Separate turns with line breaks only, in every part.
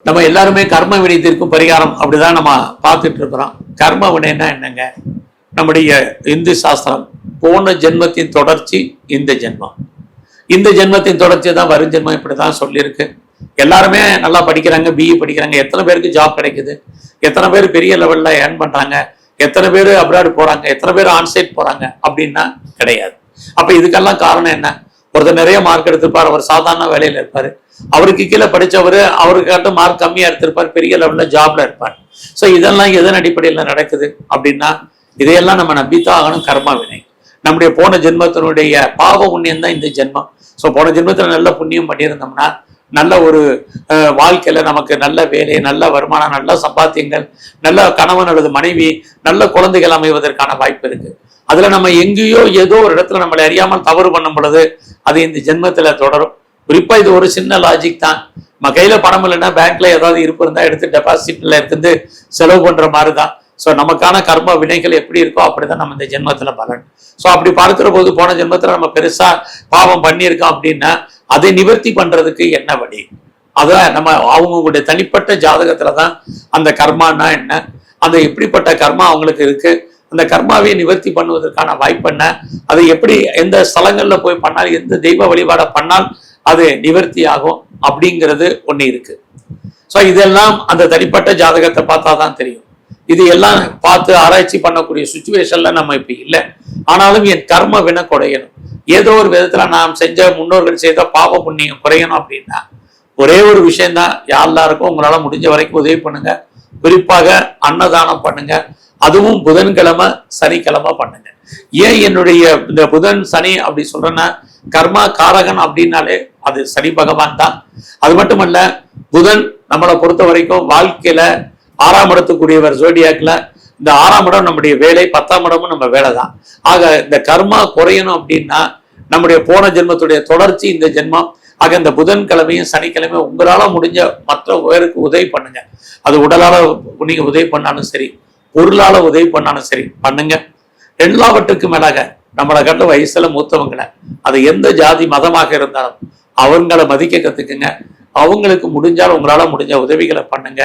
நம்ம எல்லாருமே கர்ம வினை தீர்க்கும் பரிகாரம் அப்படிதான் நம்ம பார்த்துட்டு இருக்கிறோம். கர்ம வினைன்னா என்னங்க? நம்முடைய இந்து சாஸ்திரம் போன ஜென்மத்தின் தொடர்ச்சி இந்த ஜென்மம், இந்த ஜென்மத்தின் தொடர்ச்சி தான் வரும் ஜென்மம், இப்படிதான் சொல்லியிருக்கு. எல்லாருமே நல்லா படிக்கிறாங்க, பிஇ படிக்கிறாங்க, எத்தனை பேருக்கு ஜாப் கிடைக்குது, எத்தனை பேர் பெரிய லெவல்ல ஏர்ன் பண்றாங்க, எத்தனை பேர் அப்ராடு போறாங்க, எத்தனை பேர் ஆன்சைட் போறாங்க அப்படின்னா கிடையாது. அப்ப இதுக்கெல்லாம் காரணம் என்ன? ஒருத்தர் நிறைய மார்க் எடுத்திருப்பார், அவர் சாதாரண வேலையில இருப்பாரு, அவருக்கு கீழே படிச்சவர் அவருக்கு மார்க் கம்மியா எடுத்திருப்பார், பெரிய லெவல்ல ஜாப்ல இருப்பார். ஸோ இதெல்லாம் எதன் அடிப்படையில் நடக்குது அப்படின்னா இதையெல்லாம் நம்ம நம்பித்தான் ஆகணும். கர்மா வினை நம்முடைய போன ஜென்மத்தினுடைய பாவ புண்ணியம் தான் இந்த ஜென்மம். ஸோ போன ஜென்மத்தில் நல்ல புண்ணியம் பண்ணியிருந்தோம்னா நல்ல ஒரு வாழ்க்கையில நமக்கு நல்ல வேலை, நல்ல வருமானம், நல்ல சம்பாத்தியங்கள், நல்ல கணவன் அல்லது மனைவி, நல்ல குழந்தைகள் அமைவதற்கான வாய்ப்பு இருக்கு. அதுல நம்ம எங்கேயோ ஏதோ ஒரு இடத்துல நம்மளை அறியாமல் தவறு பண்ணும் பொழுது அது இந்த ஜென்மத்துல தொடரும். குறிப்பா இது ஒரு சின்ன லாஜிக் தான். நம்ம கையில பணம் இல்லைன்னா பேங்க்ல ஏதாவது இருப்பு இருந்தா எடுத்து டெபாசிட்ல இருந்து செலவு பண்ற மாதிரி தான். ஸோ நமக்கான கர்ம வினைகள் எப்படி இருக்கோ அப்படிதான் நம்ம இந்த ஜென்மத்துல பலன். ஸோ அப்படி பார்க்கிற போது போன ஜென்மத்துல நம்ம பெருசா பாவம் பண்ணியிருக்கோம் அப்படின்னா அதை நிவர்த்தி பண்றதுக்கு என்ன வழி? அதான் நம்ம அவங்களுடைய தனிப்பட்ட ஜாதகத்துலதான் அந்த கர்மானா என்ன, அந்த எப்படிப்பட்ட கர்மா அவங்களுக்கு இருக்கு, அந்த கர்மாவை நிவர்த்தி பண்ணுவதற்கான வாய்ப்பு என்ன, அதை எப்படி எந்த ஸ்தலங்கள்ல போய் பண்ணால், எந்த தெய்வ வழிபாட பண்ணால் அது நிவர்த்தி ஆகும் அப்படிங்கிறது ஒண்ணு இருக்கு. ஸோ இதெல்லாம் அந்த தனிப்பட்ட ஜாதகத்தை பார்த்தாதான் தெரியும். இது எல்லாம் பார்த்து ஆராய்ச்சி பண்ணக்கூடிய சுச்சுவேஷன்ல நம்ம இப்ப இல்லை. ஆனாலும் என் கர்ம வினை குறையணும், ஏதோ ஒரு விதத்துல நாம் செஞ்ச முன்னோர்கள் செய்த பாவ புண்ணியம் குறையணும் அப்படின்னா ஒரே ஒரு விஷயம்தான். எல்லாருக்கும் உங்களால முடிஞ்ச வரைக்கும் உதவி பண்ணுங்க. குறிப்பாக அன்னதானம் பண்ணுங்க. அதுவும் புதன்கிழமை சனிக்கிழமை பண்ணுங்க. ஏன் என்னுடைய இந்த புதன் சனி அப்படி சொல்றேன்னா, கர்மா காரகன் அப்படின்னாலே அது சனி பகவான் தான். அது மட்டுமல்ல, புதன் நம்மளை பொறுத்த வரைக்கும் வாழ்க்கையில 6ஆம் இடத்துக்குரியவர் ஜோடியாக்ல. இந்த 6ஆம் இடம் நம்முடைய வேலை, 10ஆம் இடமும் நம்ம வேலை தான். ஆக இந்த கர்மா குறையணும் அப்படின்னா நம்முடைய போன ஜென்மத்துடைய தொடர்ச்சி இந்த ஜென்மம். ஆக இந்த புதன்கிழமையும் சனிக்கிழமையும் உங்களால முடிஞ்ச மற்ற பேருக்கு உதவி பண்ணுங்க. அது உடலால நீங்க உதவி பண்ணாலும் சரி, பொருளால உதவி பண்ணாலும் சரி பண்ணுங்க. எல்லாவற்றுக்கும் மேலாக நம்மளை கண்ட வயசுல மூத்தவங்களை, அது எந்த ஜாதி மதமாக இருந்தாலும் அவங்களை மதிக்க கத்துக்குங்க. அவங்களுக்கு முடிஞ்சால் உங்களால முடிஞ்ச உதவிகளை பண்ணுங்க.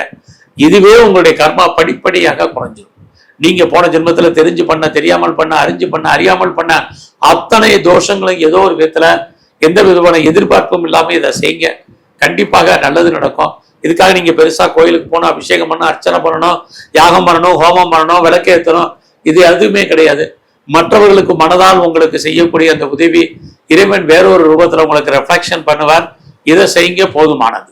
இதுவே உங்களுடைய கர்மா படிப்படியாக குறைஞ்சிடும். நீங்க போன ஜென்மத்துல தெரிஞ்சு பண்ண, தெரியாமல் பண்ண, அறிஞ்சு பண்ண, அறியாமல் பண்ண அத்தனை தோஷங்களும் ஏதோ ஒரு விதத்துல எந்த விதமான எதிர்பார்ப்பும் இல்லாம இதை செய்யுங்க. கண்டிப்பாக நல்லது நடக்கும். இதுக்காக நீங்க பெருசா கோயிலுக்கு போகணும், அபிஷேகம் பண்ணணும், அர்ச்சனை பண்ணணும், யாகம் பண்ணணும், ஹோமம் பண்ணணும், விளக்கேற்றணும், இது எதுவுமே கிடையாது. மற்றவர்களுக்கு மனதால் உங்களுக்கு செய்யக்கூடிய அந்த உதவி இறைவன் வேறொரு ரூபத்துல உங்களுக்கு ரெஃப்ளெக்ஷன் பண்ணுவார். இதை செய்யுங்க, போதுமானது.